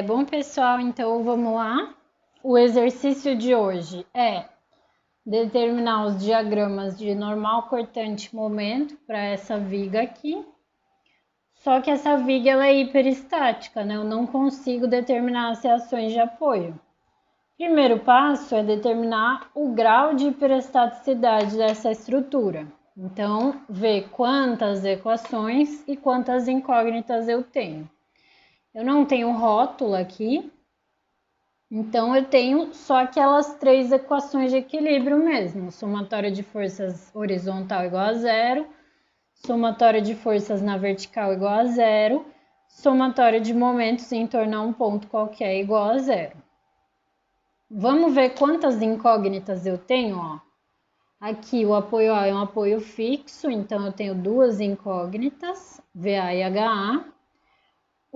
Bom, pessoal, então vamos lá. O exercício de hoje é determinar os diagramas de normal, cortante, momento para essa viga aqui. Só que essa viga ela é hiperestática, né? Eu não consigo determinar as reações de apoio. Primeiro passo é determinar o grau de hiperestaticidade dessa estrutura. Então, ver quantas equações e quantas incógnitas eu tenho. Eu não tenho rótulo aqui, então eu tenho só aquelas três equações de equilíbrio mesmo. Somatória de forças horizontal igual a zero, somatória de forças na vertical igual a zero, somatória de momentos em torno a um ponto qualquer igual a zero. Vamos ver quantas incógnitas eu tenho, ó. Aqui o apoio A é um apoio fixo, então eu tenho duas incógnitas, VA e HA.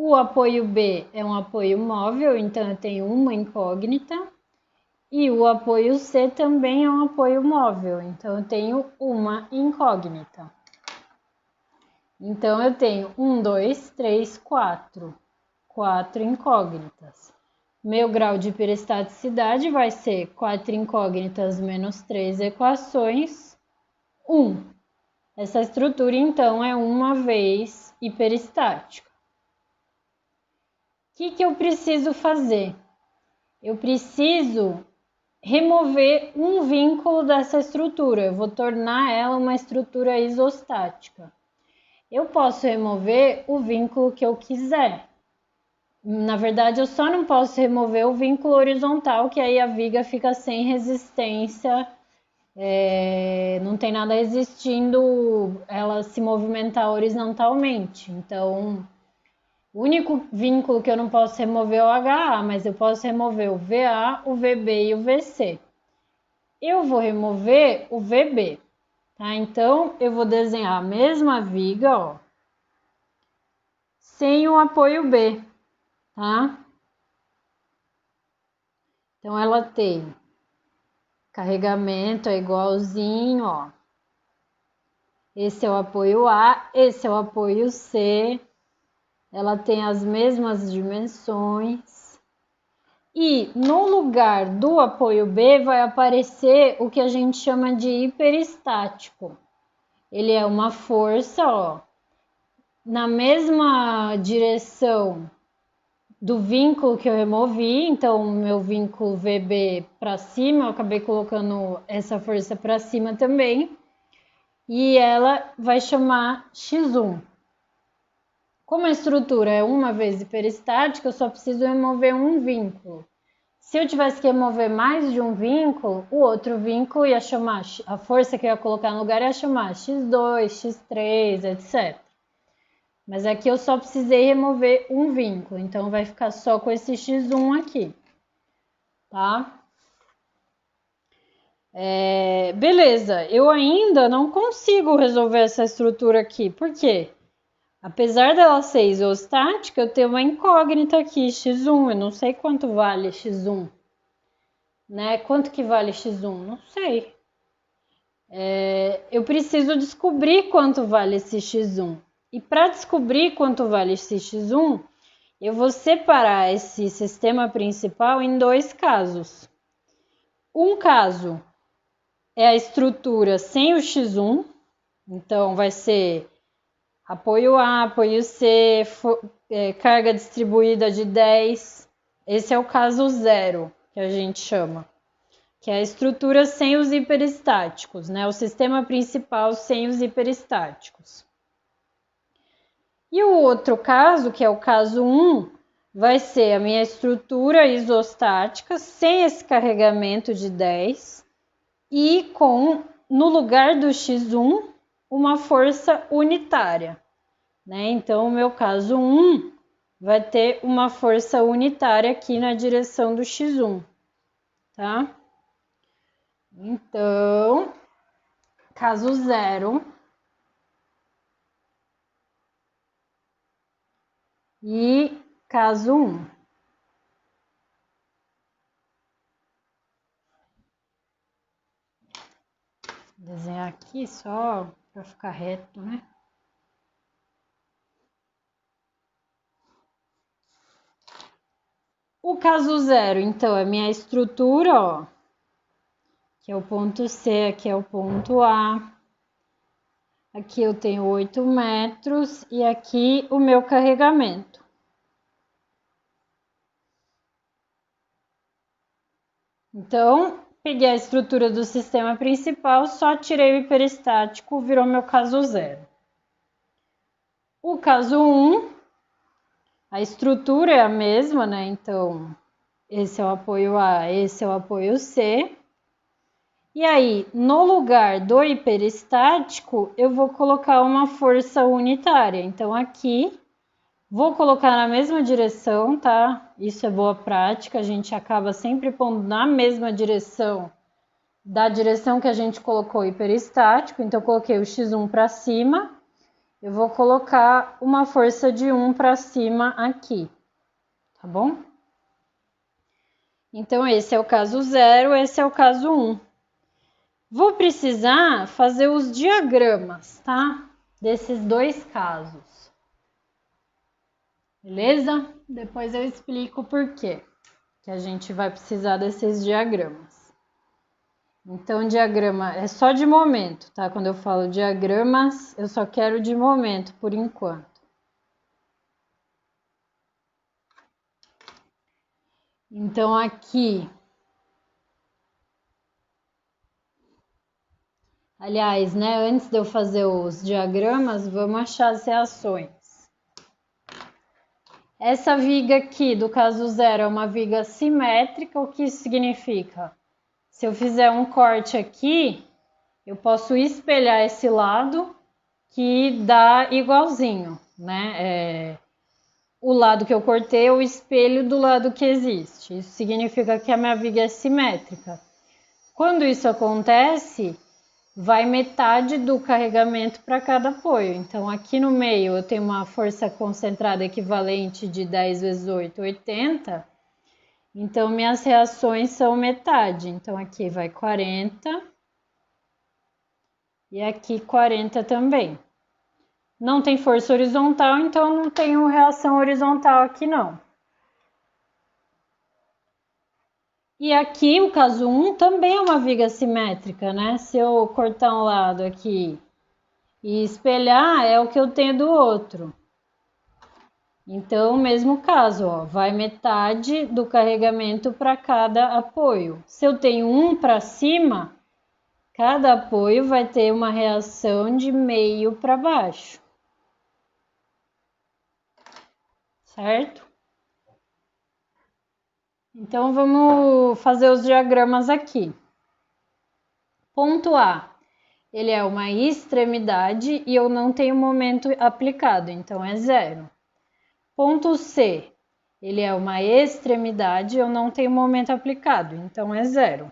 O apoio B é um apoio móvel, então eu tenho uma incógnita. E o apoio C também é um apoio móvel, então eu tenho uma incógnita. Então eu tenho 1, 2, 3, 4. 4 incógnitas. Meu grau de hiperestaticidade vai ser 4 incógnitas menos 3 equações, 1. Essa estrutura, então, é uma vez hiperestática. O que eu preciso fazer? Eu preciso remover um vínculo dessa estrutura. Eu vou tornar ela uma estrutura isostática. Eu posso remover o vínculo que eu quiser. Na verdade, eu só não posso remover o vínculo horizontal, que aí a viga fica sem resistência, não tem nada existindo ela se movimentar horizontalmente. Então, o único vínculo que eu não posso remover é o HA, mas eu posso remover o VA, o VB e o VC. Eu vou remover o VB, tá? Então, eu vou desenhar a mesma viga, ó, sem o apoio B, tá? Então, ela tem carregamento é igualzinho, ó. Esse é o apoio A, esse é o apoio C. Ela tem as mesmas dimensões. E no lugar do apoio B vai aparecer o que a gente chama de hiperestático. Ele é uma força, ó, na mesma direção do vínculo que eu removi. Então, o meu vínculo VB para cima, eu acabei colocando essa força para cima também. E ela vai chamar X1. Como a estrutura é uma vez hiperestática, eu só preciso remover um vínculo. Se eu tivesse que remover mais de um vínculo, o outro vínculo ia chamar, a força que eu ia colocar no lugar ia chamar X2, X3, etc. Mas aqui eu só precisei remover um vínculo, então vai ficar só com esse X1 aqui, tá? Beleza, eu ainda não consigo resolver essa estrutura aqui, por quê? Apesar dela ser isostática, eu tenho uma incógnita aqui, x1, eu não sei quanto vale x1, né? Quanto que vale x1? Não sei. Eu preciso descobrir quanto vale esse x1. E para descobrir quanto vale esse x1, eu vou separar esse sistema principal em dois casos. Um caso é a estrutura sem o x1, então vai ser apoio A, apoio C, carga distribuída de 10. Esse é o caso zero, que a gente chama. Que é a estrutura sem os hiperestáticos, né? O sistema principal sem os hiperestáticos. E o outro caso, que é o caso 1, vai ser a minha estrutura isostática sem esse carregamento de 10 e com, no lugar do x1, uma força unitária. Né? Então, o meu caso 1 vai ter uma força unitária aqui na direção do x1, tá? Então, caso 0 e caso 1. Vou desenhar aqui só para ficar reto, né? O caso zero, então, é minha estrutura, ó. Aqui é o ponto C, aqui é o ponto A. Aqui eu tenho 8 metros e aqui o meu carregamento. Então, peguei a estrutura do sistema principal, só tirei o hiperestático, virou meu caso zero. O caso 1, a estrutura é a mesma, né? Então, esse é o apoio A, esse é o apoio C. E aí, no lugar do hiperestático, eu vou colocar uma força unitária. Então, aqui, vou colocar na mesma direção, tá? Isso é boa prática, a gente acaba sempre pondo na mesma direção da direção que a gente colocou o hiperestático. Então, eu coloquei o X1 para cima, eu vou colocar uma força de 1 para cima aqui, tá bom? Então, esse é o caso 0, esse é o caso 1. Vou precisar fazer os diagramas, tá? Desses dois casos. Beleza? Depois eu explico por quê que a gente vai precisar desses diagramas. Então, diagrama é só de momento, tá? Quando eu falo diagramas, eu só quero de momento, por enquanto. Então, aqui... Aliás, né, antes de eu fazer os diagramas, vamos achar as reações. Essa viga aqui do caso zero é uma viga simétrica. O que isso significa? Se eu fizer um corte aqui, eu posso espelhar esse lado que dá igualzinho, né? O lado que eu cortei é o espelho do lado que existe. Isso significa que a minha viga é simétrica. Quando isso acontece, vai metade do carregamento para cada apoio. Então, aqui no meio eu tenho uma força concentrada equivalente de 10 vezes 8, 80. Então, minhas reações são metade. Então, aqui vai 40 e aqui 40 também. Não tem força horizontal, então não tenho reação horizontal aqui não. E aqui, o caso 1 também é uma viga simétrica, né? Se eu cortar um lado aqui e espelhar, é o que eu tenho do outro. Então, mesmo caso, ó, vai metade do carregamento para cada apoio. Se eu tenho um para cima, cada apoio vai ter uma reação de meio para baixo. Certo? Então, vamos fazer os diagramas aqui. Ponto A, ele é uma extremidade e eu não tenho momento aplicado, então é zero. Ponto C, ele é uma extremidade e eu não tenho momento aplicado, então é zero.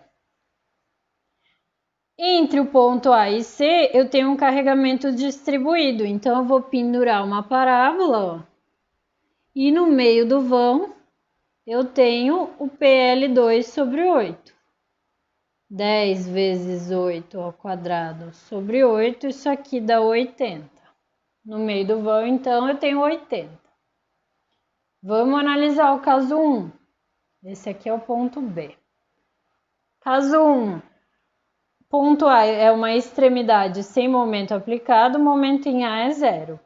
Entre o ponto A e C, eu tenho um carregamento distribuído, então eu vou pendurar uma parábola, ó, e no meio do vão eu tenho o PL2 sobre 8. 10 vezes 8 ao quadrado sobre 8, isso aqui dá 80. No meio do vão, então, eu tenho 80. Vamos analisar o caso 1. Esse aqui é o ponto B. Caso 1. Ponto A é uma extremidade sem momento aplicado, o momento em A é zero.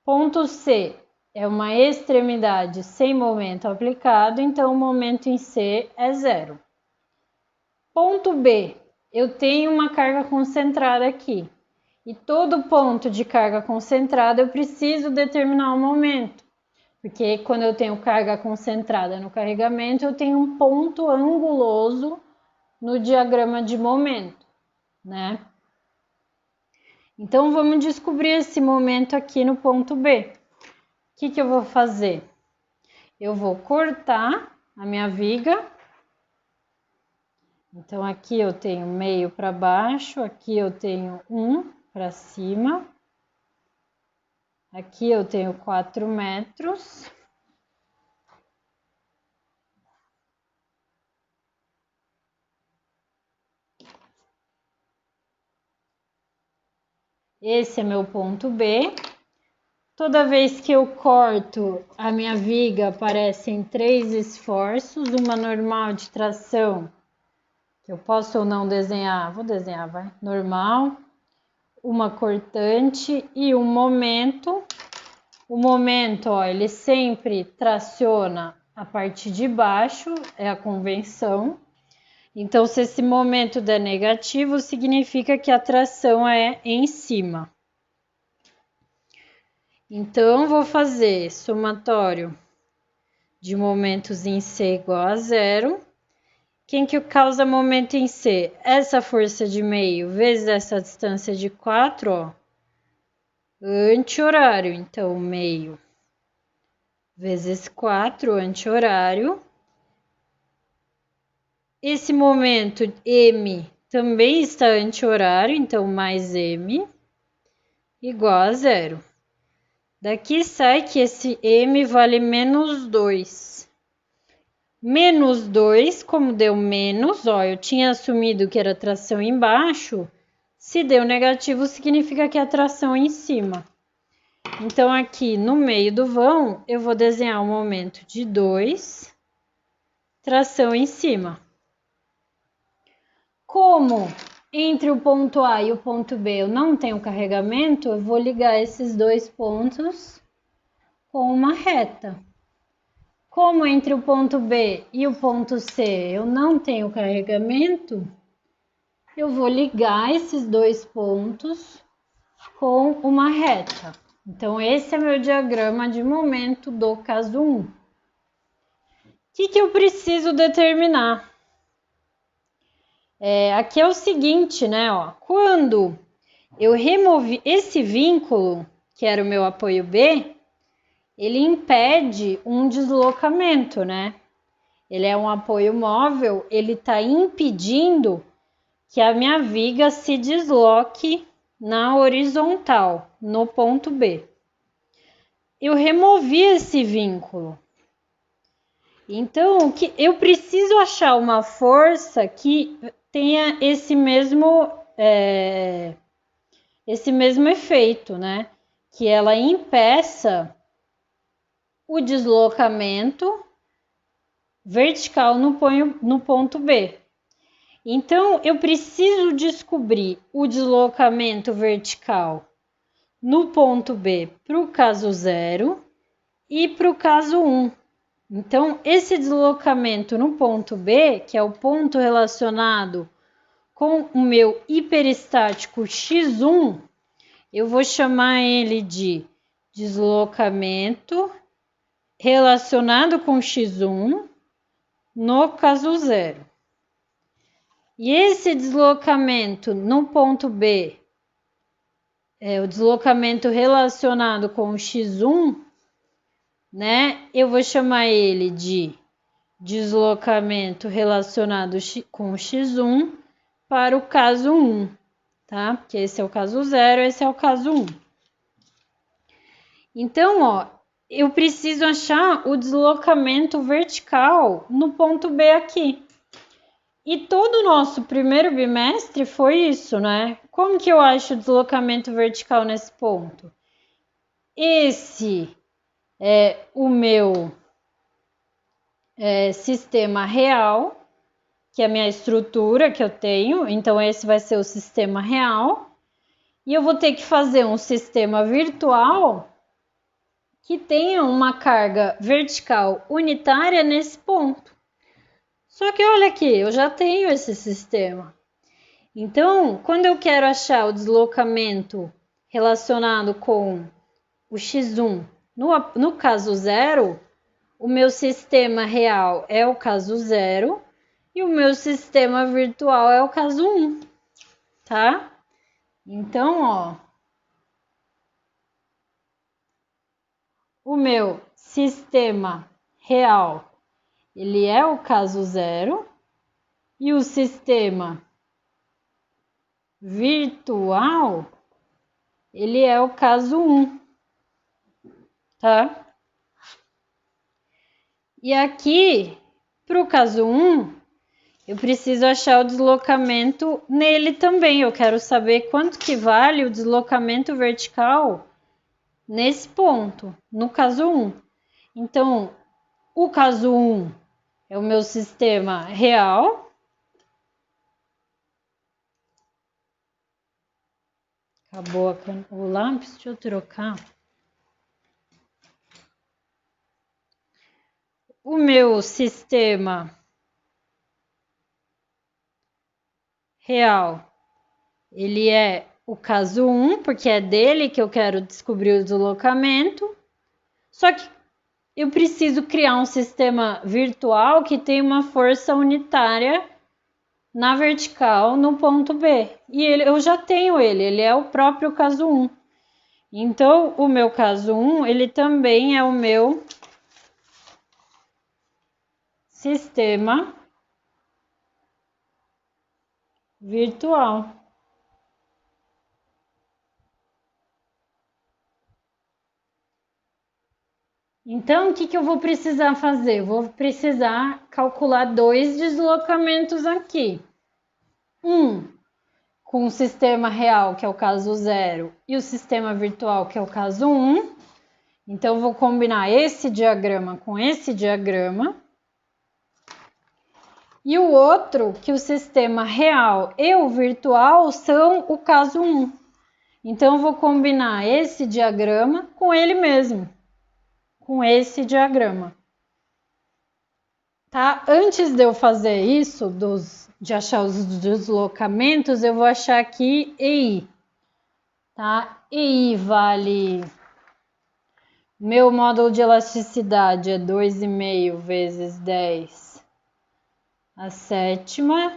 Ponto C é uma extremidade sem momento aplicado, então o momento em C é zero. Ponto B, eu tenho uma carga concentrada aqui. E todo ponto de carga concentrada eu preciso determinar o momento. Porque quando eu tenho carga concentrada no carregamento, eu tenho um ponto anguloso no diagrama de momento, né? Então, vamos descobrir esse momento aqui no ponto B. O que eu vou fazer? Eu vou cortar a minha viga. Então, aqui eu tenho meio para baixo, aqui eu tenho 1 para cima. Aqui eu tenho 4 metros. Esse é meu ponto B. Toda vez que eu corto a minha viga, aparecem 3 esforços, uma normal de tração, que eu posso ou não desenhar, vou desenhar, vai, normal, uma cortante e um momento. O momento, ó, ele sempre traciona a parte de baixo, é a convenção. Então, se esse momento der negativo, significa que a tração é em cima. Então, vou fazer somatório de momentos em C igual a zero. Quem que causa momento em C? Essa força de meio vezes essa distância de 4, ó, anti-horário. Então, meio vezes 4, anti-horário. Esse momento M também está anti-horário, então mais M igual a zero. Daqui sai que esse M vale menos 2. Menos 2, como deu menos, ó, eu tinha assumido que era tração embaixo. Se deu negativo, significa que é tração em cima. Então, aqui no meio do vão, eu vou desenhar um momento de 2, tração em cima. Como entre o ponto A e o ponto B eu não tenho carregamento, eu vou ligar esses dois pontos com uma reta. Como entre o ponto B e o ponto C eu não tenho carregamento, eu vou ligar esses dois pontos com uma reta. Então, esse é meu diagrama de momento do caso 1. O que eu preciso determinar? Aqui é o seguinte, né? Ó, quando eu removi esse vínculo, que era o meu apoio B, ele impede um deslocamento, né? Ele é um apoio móvel, ele está impedindo que a minha viga se desloque na horizontal, no ponto B. Eu removi esse vínculo. Então, eu preciso achar uma força que tenha esse mesmo efeito, né? Que ela impeça o deslocamento vertical no ponto B. Então, eu preciso descobrir o deslocamento vertical no ponto B para o caso 0 e para o caso 1. Então, esse deslocamento no ponto B, que é o ponto relacionado com o meu hiperestático x1, eu vou chamar ele de deslocamento relacionado com x1 no caso 0. E esse deslocamento no ponto B, o deslocamento relacionado com o x1, né? Eu vou chamar ele de deslocamento relacionado com o x1 para o caso 1, tá? Porque esse é o caso 0, esse é o caso 1. Então, ó, eu preciso achar o deslocamento vertical no ponto B aqui. E todo o nosso primeiro bimestre foi isso, né? Como que eu acho o deslocamento vertical nesse ponto? Esse é o meu sistema real, que é a minha estrutura que eu tenho. Então, esse vai ser o sistema real. E eu vou ter que fazer um sistema virtual que tenha uma carga vertical unitária nesse ponto. Só que olha aqui, eu já tenho esse sistema. Então, quando eu quero achar o deslocamento relacionado com o x1 no caso 0, o meu sistema real é o caso 0 e o meu sistema virtual é o caso 1, tá? Então, ó, o meu sistema real, ele é o caso 0 e o sistema virtual, ele é o caso 1, tá? E aqui, para o caso 1, eu preciso achar o deslocamento nele também. Eu quero saber quanto que vale o deslocamento vertical nesse ponto, no caso 1. Então, o caso 1 é o meu sistema real. Acabou o lápis, deixa eu trocar. O meu sistema real, ele é o caso 1, porque é dele que eu quero descobrir o deslocamento. Só que eu preciso criar um sistema virtual que tem uma força unitária na vertical no ponto B. E eu já tenho ele é o próprio caso 1. Então, o meu caso 1, ele também é o meu sistema virtual. Então, o que eu vou precisar fazer? Eu vou precisar calcular 2 deslocamentos aqui. Um com o sistema real, que é o caso 0, e o sistema virtual, que é o caso 1. Então, eu vou combinar esse diagrama com esse diagrama. E o outro, que o sistema real e o virtual são o caso 1. Então, eu vou combinar esse diagrama com ele mesmo, com esse diagrama. Tá? Antes de eu fazer isso, de achar os deslocamentos, eu vou achar aqui EI. Tá? EI vale... Meu módulo de elasticidade é 2,5 vezes 10 a sétima.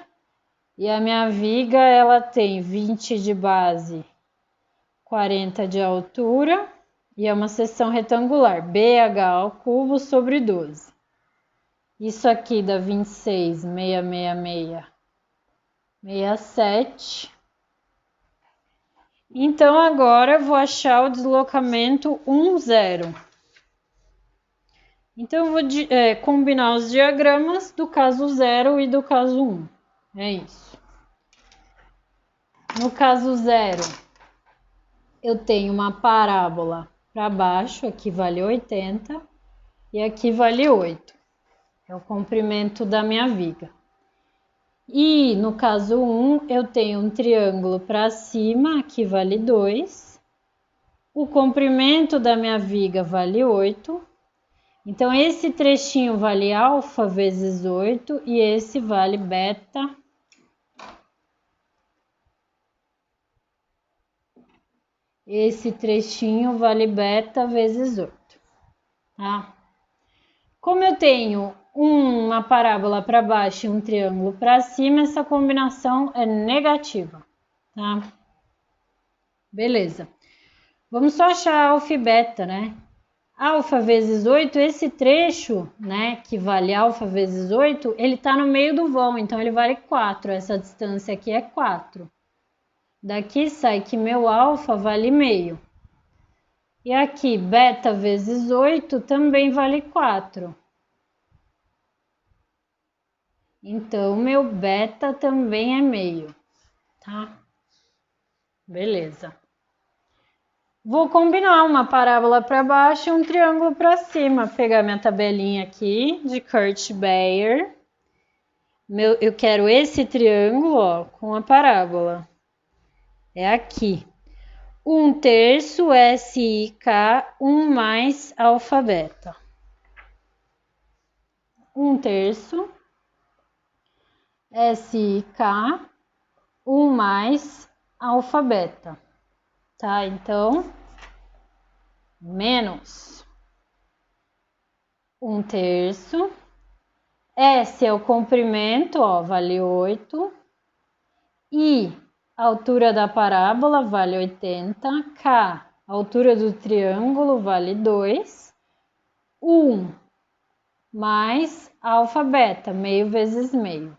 E a minha viga, ela tem 20 de base, 40 de altura. E é uma seção retangular, BH ao cubo sobre 12. Isso aqui dá 26, 666, 67. Então, agora eu vou achar o deslocamento 1, 0. Então, eu vou combinar os diagramas do caso 0 e do caso 1. É isso. No caso 0, eu tenho uma parábola para baixo, aqui vale 80, e aqui vale 8. É o comprimento da minha viga. E no caso 1, eu tenho um triângulo para cima, aqui vale 2. O comprimento da minha viga vale 8. Então, esse trechinho vale alfa vezes 8 e esse vale beta. Esse trechinho vale beta vezes 8. Tá? Como eu tenho uma parábola para baixo e um triângulo para cima, essa combinação é negativa, tá? Beleza. Vamos só achar alfa e beta, né? Alfa vezes 8, esse trecho, né, que vale alfa vezes 8, ele tá no meio do vão, então ele vale 4. Essa distância aqui é 4. Daqui sai que meu alfa vale meio. E aqui, beta vezes 8 também vale 4. Então, meu beta também é meio, tá? Beleza. Vou combinar uma parábola para baixo e um triângulo para cima. Pegar minha tabelinha aqui de Kurt-Beyer. Eu quero esse triângulo, ó, com a parábola. É aqui. 1/3 SIK 1 mais alfa beta. 1/3 SIK 1 mais alfa beta. Tá? Então, menos 1/3. S é o comprimento, ó, vale 8. I, a altura da parábola, vale 80. K, a altura do triângulo, vale 2. 1 mais alfa beta, meio vezes meio.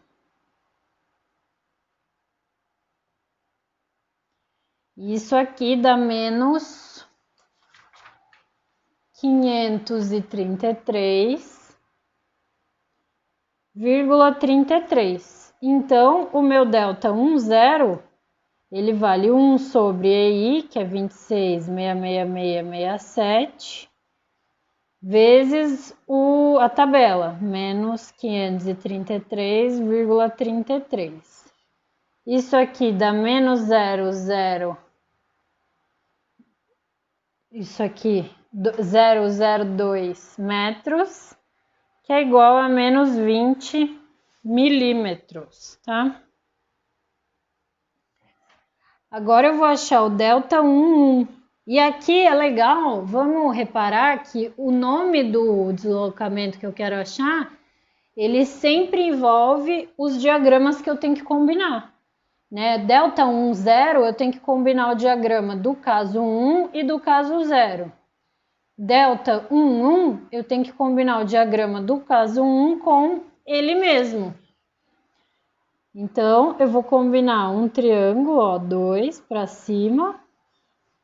Isso aqui dá menos 533,33. Então, o meu delta 1, 0 ele vale 1 sobre EI, que é 26,66667, vezes a tabela, menos 533,33. Isso aqui dá menos 0,0. Isso aqui, 0,02 metros, que é igual a menos 20 milímetros, tá? Agora eu vou achar o delta 11. E aqui é legal, vamos reparar que o nome do deslocamento que eu quero achar, ele sempre envolve os diagramas que eu tenho que combinar. Né? Delta 1, 0, eu tenho que combinar o diagrama do caso 1 e do caso 0. Delta 1, 1, eu tenho que combinar o diagrama do caso 1 com ele mesmo. Então, eu vou combinar um triângulo, ó, 2 para cima,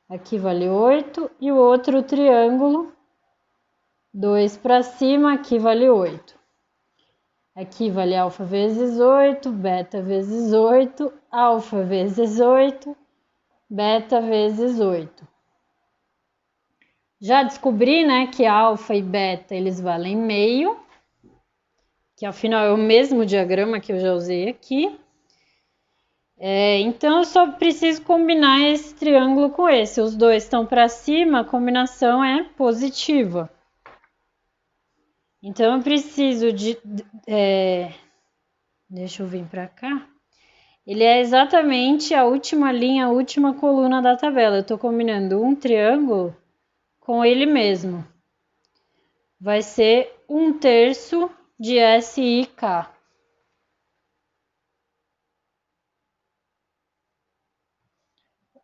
aqui vale 8, e o outro triângulo, 2 para cima, aqui vale 8. Aqui vale alfa vezes 8, beta vezes 8, alfa vezes 8, beta vezes 8. Já descobri, né, que alfa e beta eles valem meio, que afinal é o mesmo diagrama que eu já usei aqui. Então eu só preciso combinar esse triângulo com esse. Os dois estão para cima, a combinação é positiva. Então eu preciso de... deixa eu vir para cá. Ele é exatamente a última linha, a última coluna da tabela. Eu estou combinando um triângulo com ele mesmo. Vai ser 1/3 de SIK.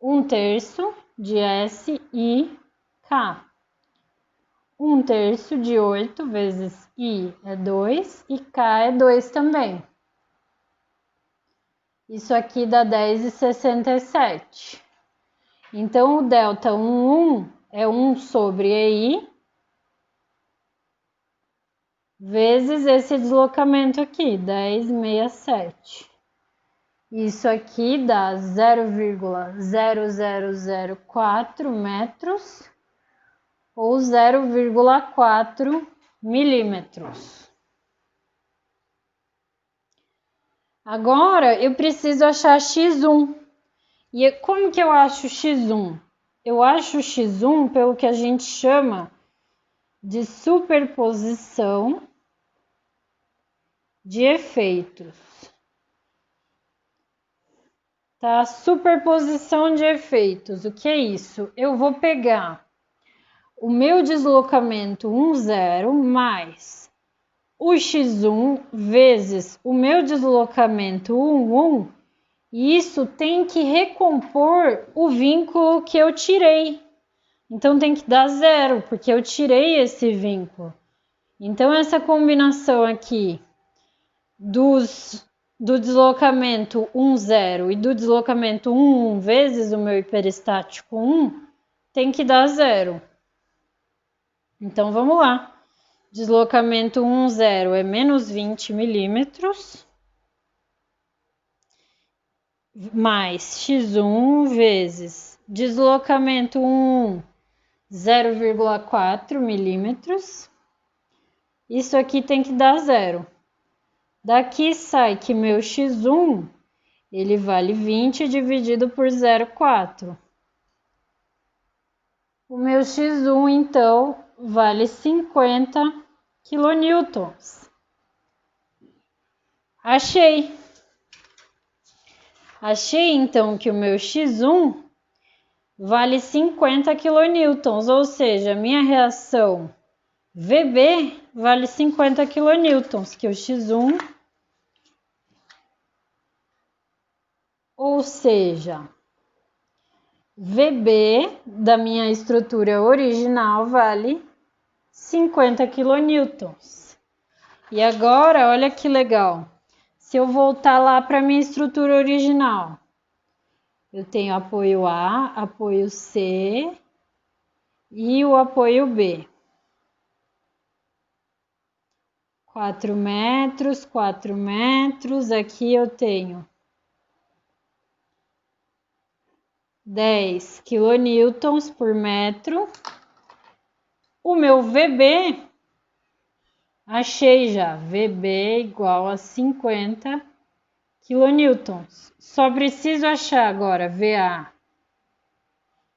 Um terço de SIK. 1/3 de 8 vezes I é 2 e K é 2 também. Isso aqui dá 10,67. Então, o delta 11 é 1 sobre EI vezes esse deslocamento aqui, 10,67. Isso aqui dá 0,0004 metros ou 0,4 milímetros. Agora eu preciso achar x1. E como que eu acho x1? Eu acho x1 pelo que a gente chama de superposição de efeitos. Tá? Superposição de efeitos. O que é isso? Eu vou pegar o meu deslocamento 0 mais o x1 vezes o meu deslocamento 1, e isso tem que recompor o vínculo que eu tirei. Então tem que dar 0, porque eu tirei esse vínculo. Então essa combinação aqui do deslocamento 0 e do deslocamento 1 vezes o meu hiperestático 1 tem que dar 0. Então vamos lá. Deslocamento 0 é menos 20 milímetros, mais x1 vezes deslocamento 0,4 milímetros. Isso aqui tem que dar 0. Daqui sai que meu x1, ele vale 20 dividido por 0,4. O meu x1, então, vale 50 quilonewtons. Achei! Achei, então, que o meu x1 vale 50 quilonewtons, ou seja, a minha reação VB vale 50 quilonewtons, que o x1, ou seja, VB da minha estrutura original vale 50 quilonewtons. E agora, olha que legal. Se eu voltar lá para minha estrutura original, eu tenho apoio A, apoio C e o apoio B. 4 metros, 4 metros. Aqui eu tenho 10 quilonewtons por metro. O meu VB, achei já, VB igual a 50 quilonewtons. Só preciso achar agora VA,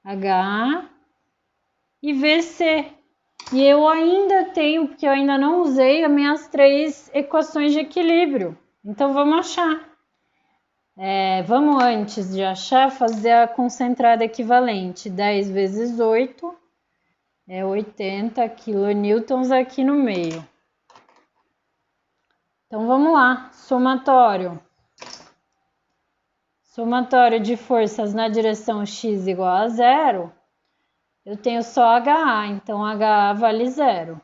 HA e VC. E eu ainda tenho, porque eu ainda não usei as minhas 3 equações de equilíbrio. Então vamos achar. Vamos, antes de achar, fazer a concentrada equivalente. 10 vezes 8 é 80 quilonewtons aqui no meio. Então vamos lá, somatório. Somatório de forças na direção x igual a 0. Eu tenho só HA, então HA vale 0.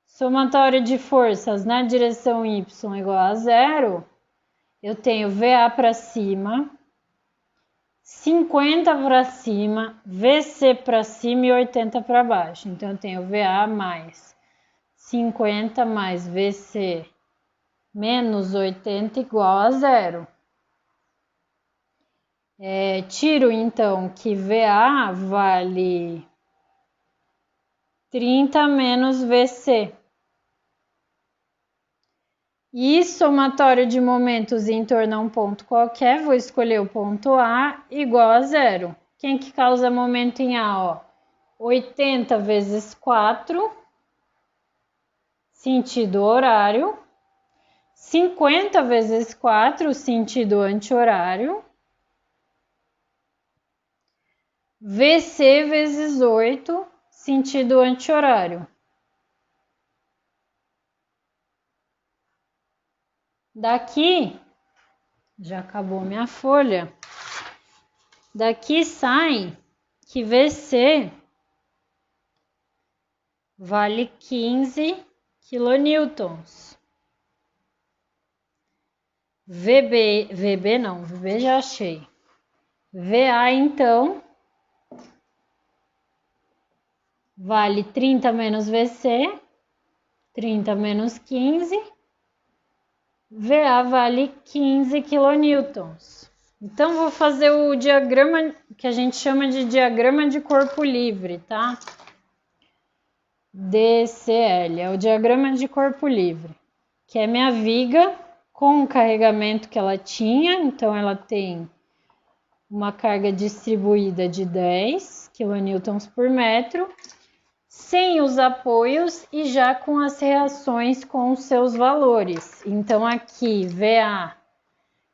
Somatório de forças na direção y igual a 0. Eu tenho VA para cima, 50 para cima, VC para cima e 80 para baixo. Então, eu tenho VA mais 50 mais VC menos 80 igual a 0. Tiro, então, que VA vale 30 menos VC. E somatório de momentos em torno a um ponto qualquer, vou escolher o ponto A igual a 0. Quem que causa momento em A? 80 vezes 4, sentido horário. 50 vezes 4, sentido anti-horário. VC vezes 8, sentido anti-horário. Daqui, já acabou minha folha, daqui sai que VC vale 15 quilonewtons. VB não, VB já achei. VA, então, vale 30 menos VC, 30 menos 15, VA vale 15 quilonewtons. Então, vou fazer o diagrama que a gente chama de diagrama de corpo livre, tá? DCL, é o diagrama de corpo livre, que é minha viga com o carregamento que ela tinha. Então, ela tem uma carga distribuída de 10 quilonewtons por metro, sem os apoios e já com as reações com os seus valores. Então, aqui, VA,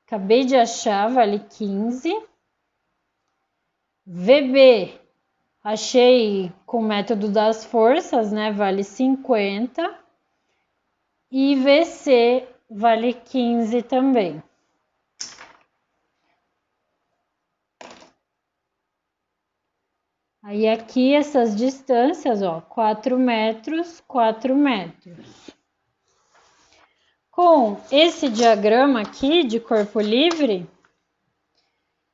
acabei de achar, vale 15. VB, achei com o método das forças, né? Vale 50. E VC vale 15 também. Aí aqui essas distâncias, 4 metros, 4 metros. Com esse diagrama aqui de corpo livre,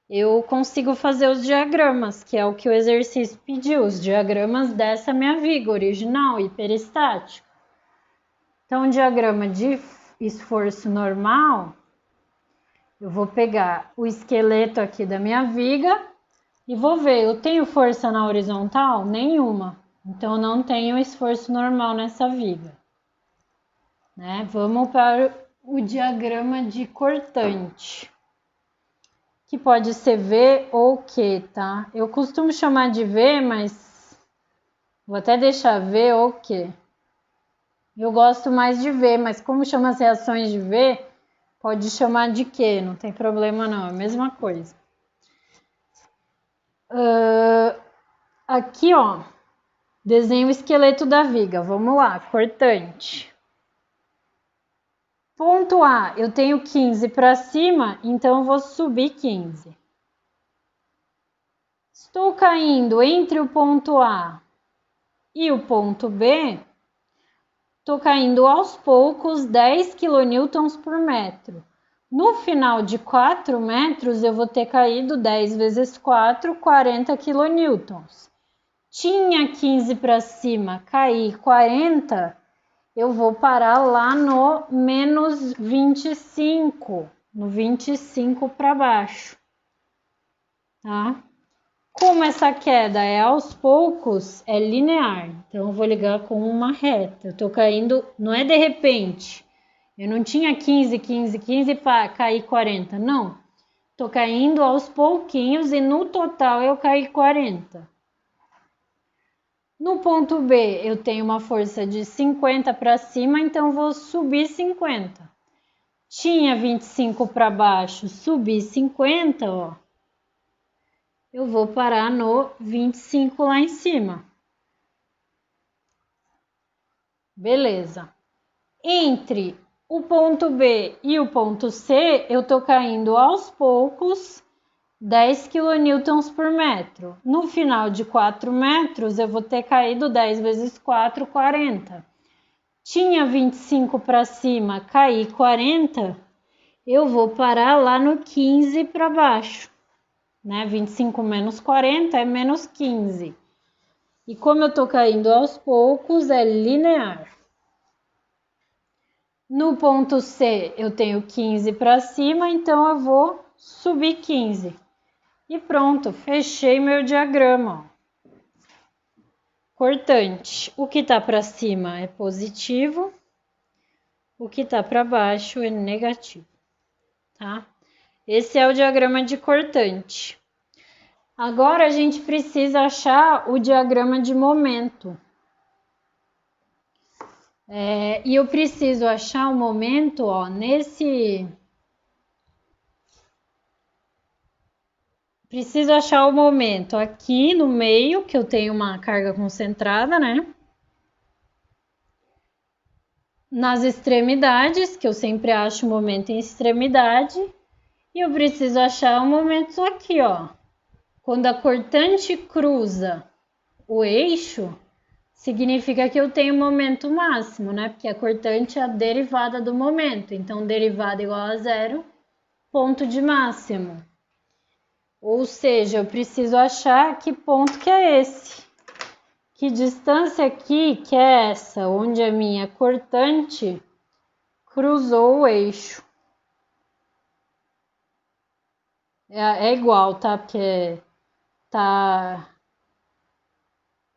eu consigo fazer os diagramas, que é o que o exercício pediu, os diagramas dessa minha viga original, hiperestática. Então, o diagrama de esforço normal, eu vou pegar o esqueleto aqui da minha viga e vou ver, eu tenho força na horizontal? Nenhuma. Então, não tenho esforço normal nessa viga. Né? Vamos para o diagrama de cortante, que pode ser V ou Q, tá? Eu costumo chamar de V, mas vou até deixar V ou Q. Eu gosto mais de V, mas como chama as reações de V, pode chamar de Q, não tem problema não, é a mesma coisa. Aqui, desenho o esqueleto da viga, vamos lá, cortante. Ponto A, eu tenho 15 para cima, então eu vou subir 15. Estou caindo entre o ponto A e o ponto B, estou caindo aos poucos 10 quilonewtons por metro. No final de 4 metros, eu vou ter caído 10 vezes 4, 40 quilonewtons. Tinha 15 para cima, caí 40, eu vou parar lá no menos 25, no 25 para baixo. tá? Como essa queda é aos poucos, é linear. Então, eu vou ligar com uma reta. Eu tô caindo, não é de repente. Eu não tinha 15, 15, 15 para cair 40, não. Tô caindo aos pouquinhos e no total eu caí 40. No ponto B, eu tenho uma força de 50 para cima, então vou subir 50. Tinha 25 para baixo, subi 50, ó. Eu vou parar no 25 lá em cima. Beleza. Entre o ponto B e o ponto C, eu tô caindo aos poucos 10 kN por metro. No final de 4 metros, eu vou ter caído 10 vezes 4, 40. Tinha 25 para cima, caí 40, eu vou parar lá no 15 para baixo, né? 25 menos 40 é menos 15. E como eu tô caindo aos poucos, é linear. No ponto C, eu tenho 15 para cima, então eu vou subir 15. E pronto, fechei meu diagrama. Cortante. O que está para cima é positivo, o que está para baixo é negativo, tá? Esse é o diagrama de cortante. Agora a gente precisa achar o diagrama de momento. E eu preciso achar o momento, ó, Preciso achar o momento aqui no meio, que eu tenho uma carga concentrada, né? Nas extremidades, que eu sempre acho o momento em extremidade. E eu preciso achar o momento aqui, ó. Quando a cortante cruza o eixo, significa que eu tenho momento máximo, né? Porque a cortante é a derivada do momento. Então, derivada igual a zero, ponto de máximo. Ou seja, eu preciso achar que ponto que é esse. Que distância aqui que é essa, onde a minha cortante cruzou o eixo. É igual, tá? Porque tá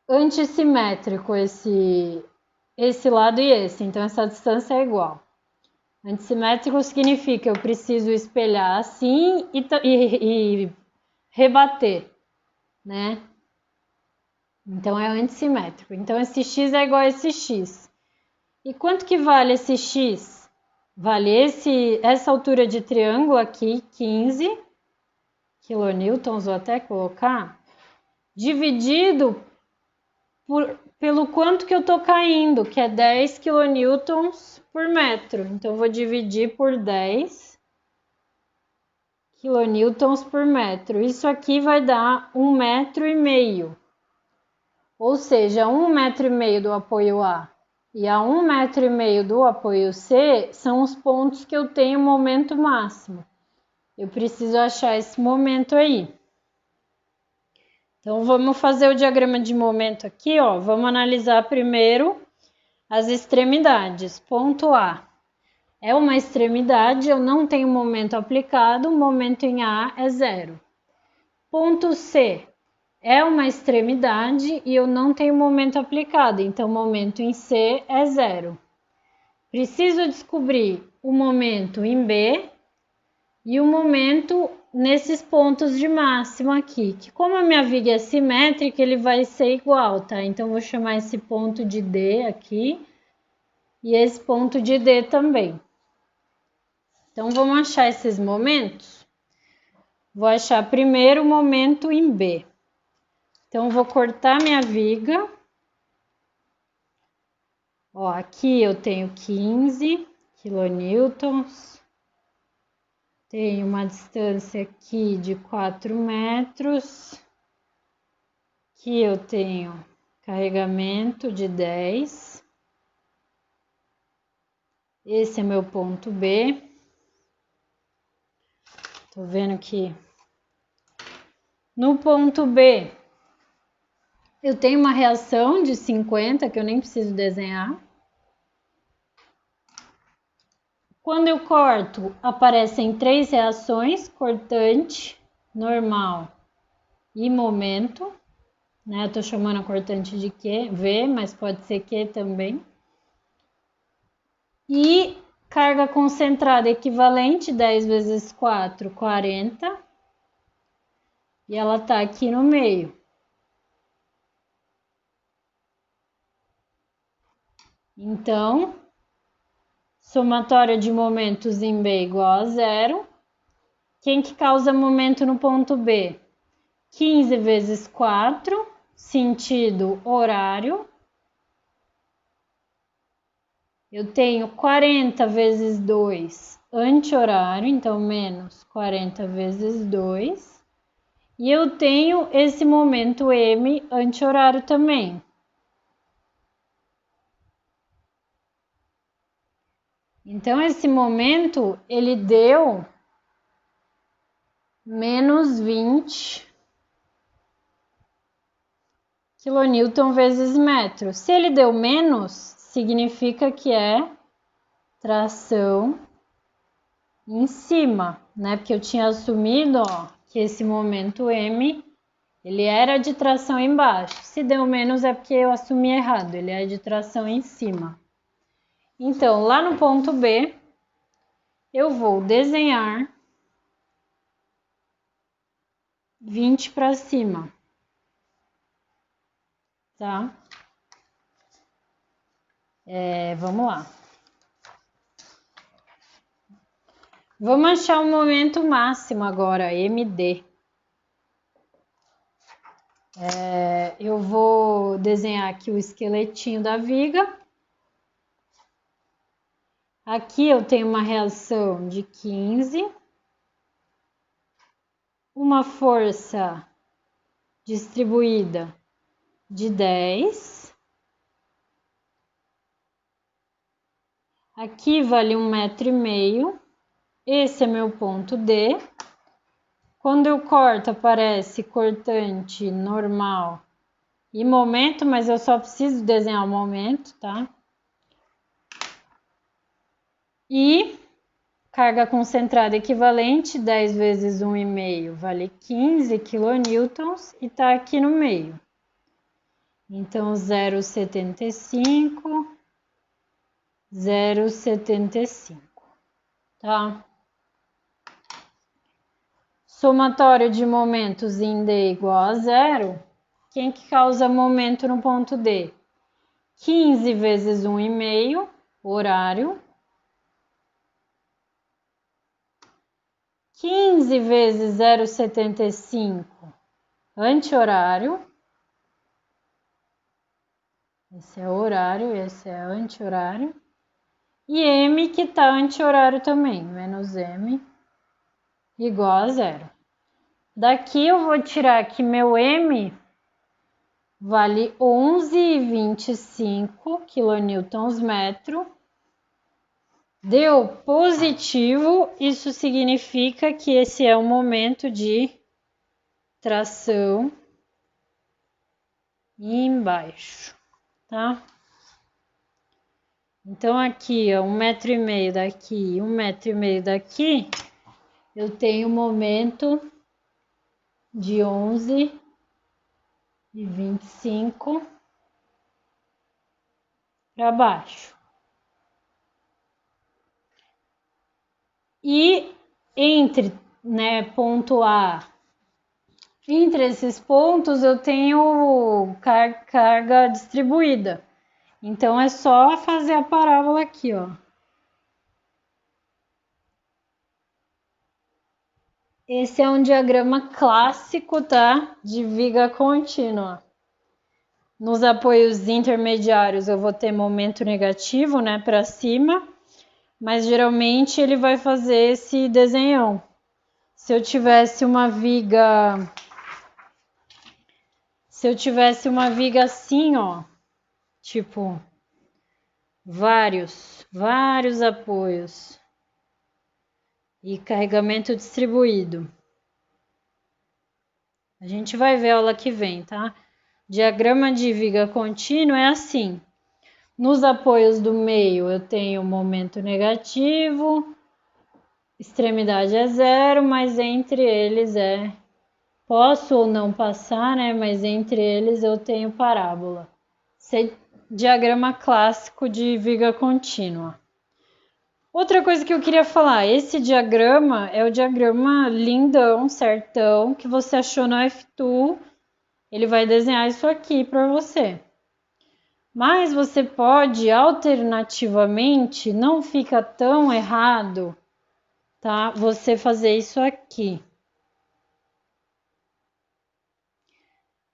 antissimétrico esse lado e esse, então essa distância é igual. Antissimétrico significa que eu preciso espelhar assim e rebater, né? Então é antissimétrico. Então esse x é igual a esse x. E quanto que vale esse x? Vale essa altura de triângulo aqui, 15 kN, vou até colocar, dividido pelo quanto que eu tô caindo, que é 10 kN por metro. Então, eu vou dividir por 10 kN por metro. Isso aqui vai dar 1,5 metro. Ou seja, 1,5 metro do apoio A e a 1,5 metro do apoio C são os pontos que eu tenho momento máximo. Eu preciso achar esse momento aí. Então, vamos fazer o diagrama de momento aqui, ó. Vamos analisar primeiro as extremidades. Ponto A é uma extremidade, eu não tenho momento aplicado, o momento em A é zero. Ponto C é uma extremidade e eu não tenho momento aplicado, então o momento em C é zero. Preciso descobrir o momento em B e o momento nesses pontos de máximo aqui, que como a minha viga é simétrica, ele vai ser igual, tá? Então, vou chamar esse ponto de D aqui e esse ponto de D também. Então, vamos achar esses momentos? Vou achar primeiro o momento em B. Então, vou cortar minha viga. Ó, aqui eu tenho 15 kN. Tenho uma distância aqui de 4 metros. Aqui eu tenho carregamento de 10. Esse é meu ponto B. Tô vendo que no ponto B eu tenho uma reação de 50 que eu nem preciso desenhar. Quando eu corto, aparecem 3 reações: cortante, normal e momento, né? Eu tô chamando a cortante de Q, V, mas pode ser Q também. E carga concentrada equivalente, 10 vezes 4, 40. E ela tá aqui no meio. Então, somatória de momentos em B igual a zero. Quem que causa momento no ponto B? 15 vezes 4, sentido horário. Eu tenho 40 vezes 2, anti-horário, então menos 40 vezes 2. E eu tenho esse momento M anti-horário também. Então, esse momento, ele deu menos 20 kN vezes metro. Se ele deu menos, significa que é tração em cima, né? Porque eu tinha assumido, ó, que esse momento M, ele era de tração embaixo. Se deu menos é porque eu assumi errado, ele é de tração em cima. Então, lá no ponto B, eu vou desenhar 20 para cima, tá? Vamos lá. Vamos achar o momento máximo agora, MD. Eu vou desenhar aqui o esqueletinho da viga. Aqui eu tenho uma reação de 15. Uma força distribuída de 10. Aqui vale 1,5 m. Esse é meu ponto D. Quando eu corto, aparece cortante normal e momento, mas eu só preciso desenhar o momento, tá? E carga concentrada equivalente, 10 vezes 1,5 vale 15 kN e tá aqui no meio. Então, 0,75, 0,75, tá? Somatório de momentos em D igual a zero. Quem que causa momento no ponto D? 15 vezes 1,5, horário. 15 vezes 0,75, anti-horário. Esse é horário, esse é anti-horário. E M que tá anti-horário também, menos M igual a zero. Daqui eu vou tirar que meu M vale 11,25 kN/metro. Deu positivo, isso significa que esse é o momento de tração embaixo, tá? Então, aqui, ó, 1,5 m daqui, 1,5 m daqui, eu tenho momento de 11,25 para baixo. E entre, né, ponto A, entre esses pontos eu tenho carga distribuída. Então, é só fazer a parábola aqui, ó. Esse é um diagrama clássico, tá? De viga contínua. Nos apoios intermediários eu vou ter momento negativo, né, para cima, mas geralmente ele vai fazer esse desenhão. Se eu tivesse uma viga assim, ó, tipo vários apoios e carregamento distribuído. A gente vai ver a aula que vem, tá? Diagrama de viga contínua é assim. Nos apoios do meio eu tenho momento negativo, extremidade é zero, mas entre eles é Posso ou não passar, né? Mas entre eles eu tenho parábola. Esse é diagrama clássico de viga contínua. Outra coisa que eu queria falar, esse diagrama é o diagrama lindão, certão, que você achou no F2. Ele vai desenhar isso aqui para você. Mas você pode, alternativamente, não fica tão errado, tá? Você fazer isso aqui.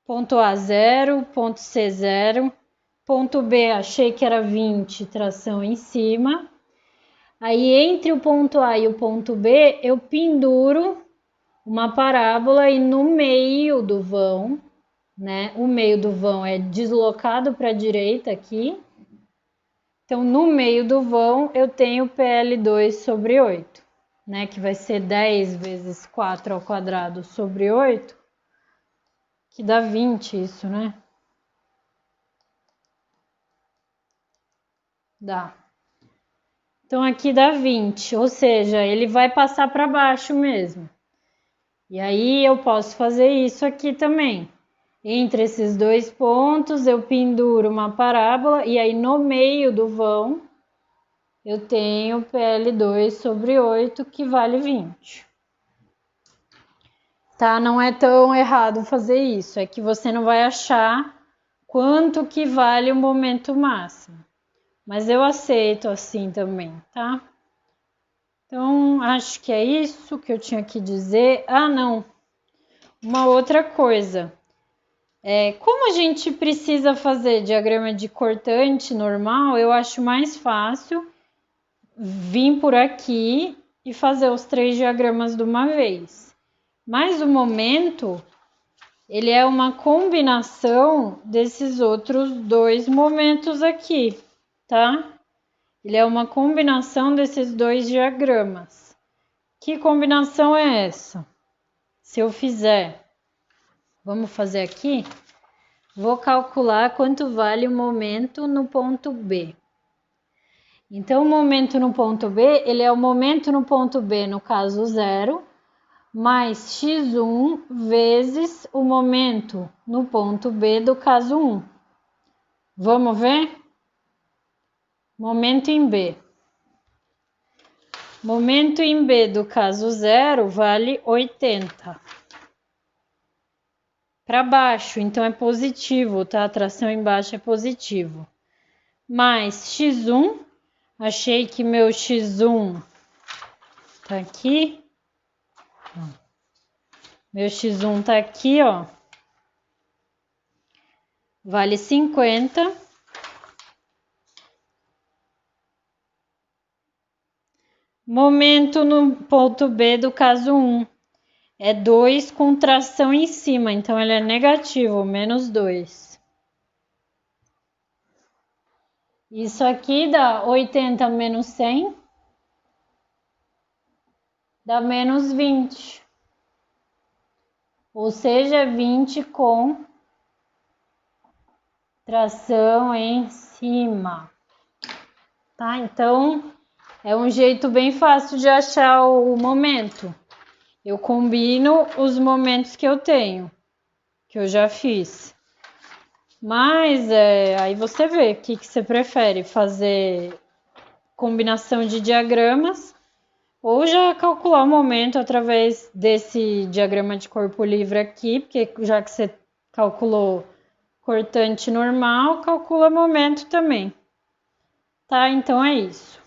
Ponto A 0, ponto C 0, ponto B achei que era 20, tração em cima. Aí entre o ponto A e o ponto B eu penduro uma parábola e no meio do vão, né? O meio do vão é deslocado para a direita aqui. Então, no meio do vão, eu tenho PL2 sobre 8, né? Que vai ser 10 vezes 4 ao quadrado sobre 8, que dá 20 isso, né? Dá. Então, aqui dá 20, ou seja, ele vai passar para baixo mesmo. E aí, eu posso fazer isso aqui também. Entre esses dois pontos, eu penduro uma parábola e aí no meio do vão, eu tenho PL2 sobre 8, que vale 20. Tá? Não é tão errado fazer isso, é que você não vai achar quanto que vale o momento máximo. Mas eu aceito assim também, tá? Então, acho que é isso que eu tinha que dizer. Ah, não. Uma outra coisa. Como a gente precisa fazer diagrama de cortante normal, eu acho mais fácil vir por aqui e fazer os 3 diagramas de uma vez. Mas o momento, ele é uma combinação desses outros 2 momentos aqui, tá? Ele é uma combinação desses 2 diagramas. Que combinação é essa? Se eu fizer, vamos fazer aqui, vou calcular quanto vale o momento no ponto B. Então, o momento no ponto B, ele é o momento no ponto B, no caso 0, mais x1 vezes o momento no ponto B do caso 1. Vamos ver? Momento em B. Momento em B do caso 0 vale 80. Para baixo, então é positivo, tá? A tração embaixo é positivo. Mais x1, achei que meu x1 tá aqui. Meu x1 tá aqui, ó. Vale 50. Momento no ponto B do caso 1. É 2 com tração em cima, então ele é negativo, menos 2. Isso aqui dá 80 menos 100. Dá menos 20. Ou seja, 20 com tração em cima. Tá? Então, é um jeito bem fácil de achar o momento. Eu combino os momentos que eu tenho, que eu já fiz. Mas aí você vê o que você prefere, fazer combinação de diagramas ou já calcular o momento através desse diagrama de corpo livre aqui, porque já que você calculou cortante normal, calcula momento também. Tá? Então é isso.